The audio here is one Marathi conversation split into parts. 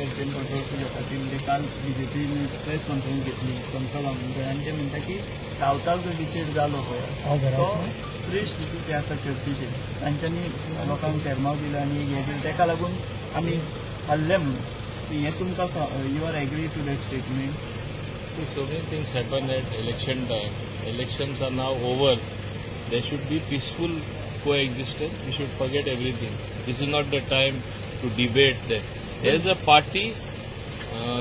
एक्झॅम कंट्रोवर्सी जाता ती म्हणजे काल बीजेपीन प्रेस कॉन्फरन्स घेतली संत बांगुंकर आणि ते म्हणटा की सावथाक जो डिसायड जालो पळय तो प्रिस्ट जे आसा चर्चीचे तांच्यांनी लोकांक शर्माव दिला आनी हे दिलें तेका लागून आमी हल्ले म्हणून हे तुमकां you are agree to that statement. So many things happen at election time. Elections are now over. There should be peaceful coexistence. We should forget everything. This is not the time to debate that. As a party,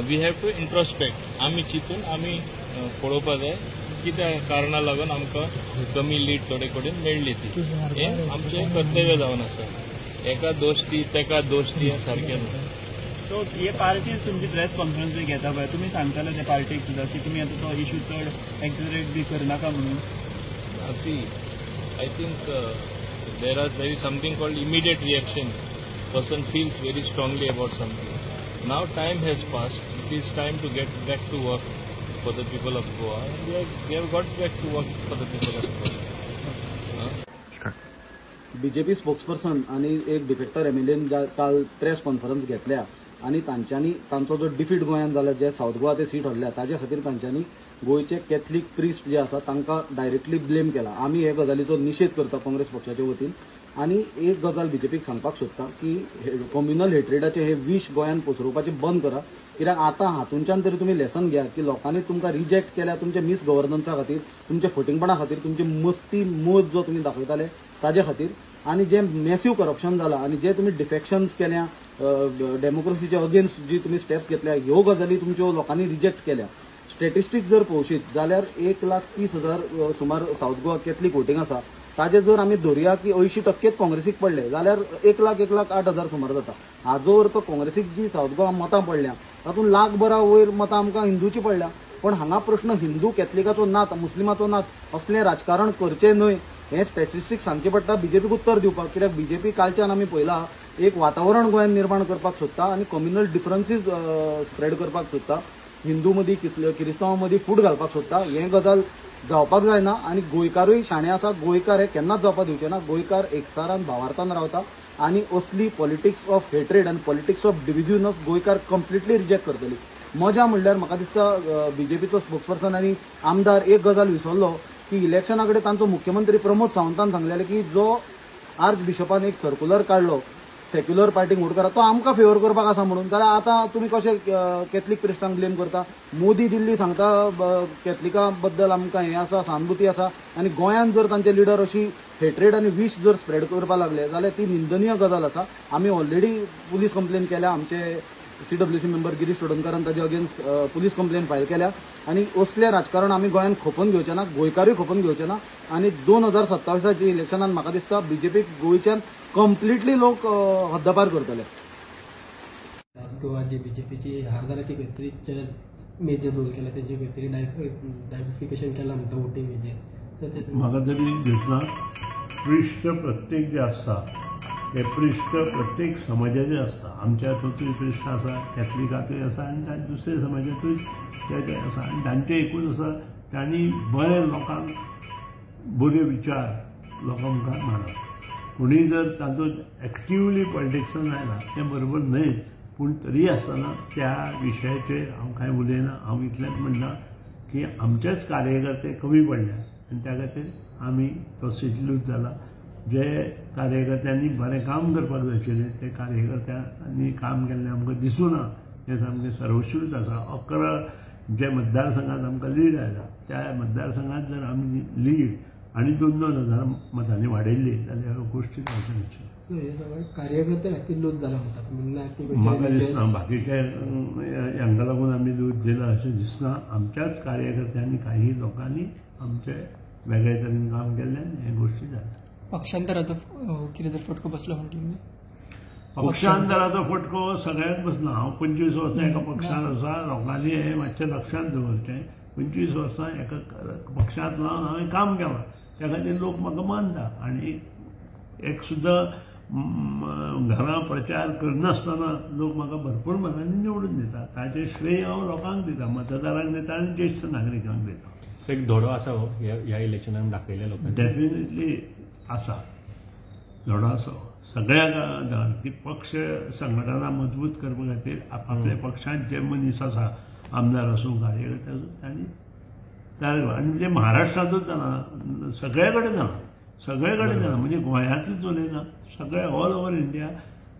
we have to introspect. आमी चिंतून आमी पळोवपा जाय कित्या कारणां लागून आमकां कमी लीड थोडे कडेन मेळ्ळी ती. हें आमचें कर्तव्य जावन आसा. एका दोश दी तेका दोश दी हें सारकें न्हू. सो हे पार्टीज तुमची प्रेस कॉन्फरन्स बी घेता पळय तुमी सांगताले त्या पार्टीक सुद्दां की तुमी आतां तो इशू चड एक्झरेट बी करनाका म्हणून. See, I think there is something called immediate reaction. Person feels very strongly about something. Now time has passed. It is time to get back to work for the people of Goa. And we have got back to work for the people of Goa. BJP spokesperson आणि एक डिफेक्टर एमएलएन काल प्रेस कॉन्फरन्स घेतल्या आणि तांच्यांनी तांचो जो डिफीट गोंयांत जाला जे साऊथ गोवा ते सीट हरल्या ताजे खातीर तांच्यांनी गोंयचे कॅथलीक प्रिस्ट जे आसा तांकां डायरेक्टली ब्लेम केला. आमी हे गजालीचो निशेध करता काँग्रेस पक्षाचे वतीन आणि एक गजाल बीजेपीक सांगपाक सोदता की कम्युनल हेट्रेडाचे हे विश गोंयांत पसरोवपाचें बंद करा. कित्याक आतां हातूंच्यान तरी तुमी लेसन घ्या की लोकांनी तुमकां रिजेक्ट केल्या तुमच्या मिस गव्हर्नन्सा खातीर तुमच्या फटिंगपणा खातीर तुमची मस्ती मोद जो तुमी दाखयताले ताजे खातीर आणि जे मॅसिव्ह करप्शन जाला आणि जे तुम्ही डिफेक्शन्स केल्या डेमोक्रेसीच्या अगेन्स्ट जी तुम्ही स्टेप्स घेतल्या ह्यो गजाली तुमच्यो लोकांनी रिजेक्ट केल्या. स्टॅटिस्टिक्स जर पळोवशीत जाल्यार 1,30,000 सुमार साऊथ गोवा कॅथलीक वोटींग आसा ताजे जर आमी धरया की 80% काँग्रेसीक पडले जाल्यार 1,08,000 सुमार जाता. हाजो अर्थ काँग्रेसीक जी साऊथ गोवा मतां पडल्या तातूंत लाखभरा वयर मतां आमकां हिंदूची पडल्या. पण हांगा प्रश्न हिंदू कॅथलिकाचो नात मुस्लिमाचो नात असलें राजकारण करचें न्हय हे स्टॅटिस्टिक्स सांगचे पडटा बीजेपीक उत्तर दिवपाक. कित्याक बीजेपी कालच्यान आमी पळयला एक वातावरण गोंयांत निर्माण करपाक सोदता आनी कम्युनल डिफरन्सीस स्प्रेड करपाक सोदता. हिंदू मदीं क्रिस्तांवां मदीं फूट घालपाक सोदता. हें गजाल जावपाक जायना आनी गोंयकारूय शाणे आसा. गोंयकार हे केन्नाच जावपाक दिवचे ना. गोंयकार एकचारान भावार्थान रावता आनी असली पॉलिटिक्स ऑफ हेट्रेड आनी पॉलिटिक्स ऑफ डिव्हिजनस गोंयकार कंप्लिटली रिजेक्ट करतली. मजा म्हणल्यार म्हाका दिसता बीजेपीचो स्पोक्सपर्सन आनी आमदार एक गजाल विसरलो की इलेक्शना कडेन तांचो मुख्यमंत्री प्रमोद सावंतान सांगलेले की जो आर्च बिशपान एक सर्क्युलर काडलो सेक्युलर पार्टीक वोट करा तो आमकां फेवर करपाक आसा म्हणून. जाल्यार आतां तुमी कशें कॅथलीक प्रिस्टांक ब्लेम करता. मोदी दिल्ली सांगता कॅथलिकां बद्दल आमकां हें आसा सहानुभूती आसा आनी गोंयांत जर तांचे लिडर अशी हेट्रेड आनी विश जर स्प्रेड करपाक लागले जाल्यार ती निंदनीय गजाल आसा. आमी ऑलरेडी पुलीस कंप्लेन केल्या. आमचे CWC मेंबर गिरीश चोडणकरान ताजे अगेन्स्ट पुलीस कंप्लेन फायल केल्या आनी असलें राजकारण आमी गोंयांत खोपून घेवचें ना. गोंयकारूय खोपून घेवचे ना. आनी 2027च्या इलेक्शनान म्हाका दिसता बीजेपीक गोंयच्यान कंप्लिटली लोक हद्दपार करतले. गोवा जी बीजेपीची हार जाल्या ती बेतरीचे मेजर रोल केला तेजे बेतरी डायवर्सिफिकेशन केला म्हणटा वोटींग हेजेर. म्हाका तरी दिसना पृश्ठ प्रत्येक जे आसता हे पृश्ठ प्रत्येक समाजाचे आसता. आमच्या हातूंतूय पृश्ठ आसा कॅथलिकांतूय आसा आनी दुसऱ्या समाजांतूय ते आसा आनी तांचे एकूच आसा तांणी बरे लोकांक बरे विचार लोकांक मांडप. कोणीय जर तातूंत एक्टिवली पॉलिटिक्सान आयला तें बरोबर न्हय. पूण तरी आसतना त्या विशयाचेर हांव कांय उलयना. हांव इतलेंच म्हणटा की आमचेच कार्यकर्ते कमी पडल्या आनी त्या खातीर आमी तो सिजलूच जाला. जे कार्यकर्त्यांनी बरें काम करपाक जाय आशिल्लें ते कार्यकर्त्यांनी काम केल्लें आमकां दिसूना हें सामकें सर्वश्रूत आसा. 11 जे मतदारसंघांत आमकां लीड आयला त्या मतदारसंघांत जर आमी लीड आनी 2-2 हजार मतांनी वाडयल्ली जाल्यार गोश्टी जावच्यो नाशिल्ल्यो. कार्यकर्ते खातीर लूज जाला म्हणटात. म्हाका दिसना बाकीचे हांकां लागून आमी लूज दिला अशें दिसना. आमच्याच कार्यकर्त्यांनी काही लोकांनी आमचे वेगळे तरेन काम केल्ल्यान हे गोश्टी जाल्या. पक्षांतराचो कितें तर फटको बसलो म्हटलें. पक्षांतराचो फटको सगळ्याक बसना. हांव 25 वर्सां एका पक्षांत आसा. लोकांनी हें मातशें लक्षांत दवरचें. 25 वर्सां एका पक्षांत लावन हांवें काम केलां त्या खातीर लोक म्हाका मानता. आनी एक सुद्दां घरां प्रचार करनासतना लोक म्हाका भरपूर मतांनी निवडून दिता. ताचें श्रेय हांव लोकांक दिता, मतदारांक दिता आनी ज्येश्ठ नागरिकांक दिता. एक धोडो आसा हो ह्या इलेक्शनाक दाखयल्या लोकांनी. डेफिनेटली आसा. लढो आसा सगळ्या जाण की पक्ष संघटना मजबूत करपा खातीर आपल्या पक्षांत जे मनीस आसा आमदार आसूं कार्यकर्ते आसूं तांणी तयार आनी म्हणजे महाराष्ट्रांतूच जाणा सगळे कडेन जाणा म्हणजे गोंयांतूच उलयना सगळे ऑल ओव्हर इंडिया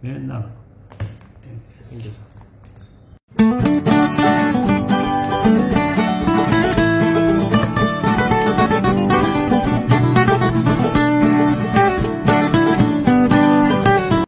हें जाणा. Thank you sir.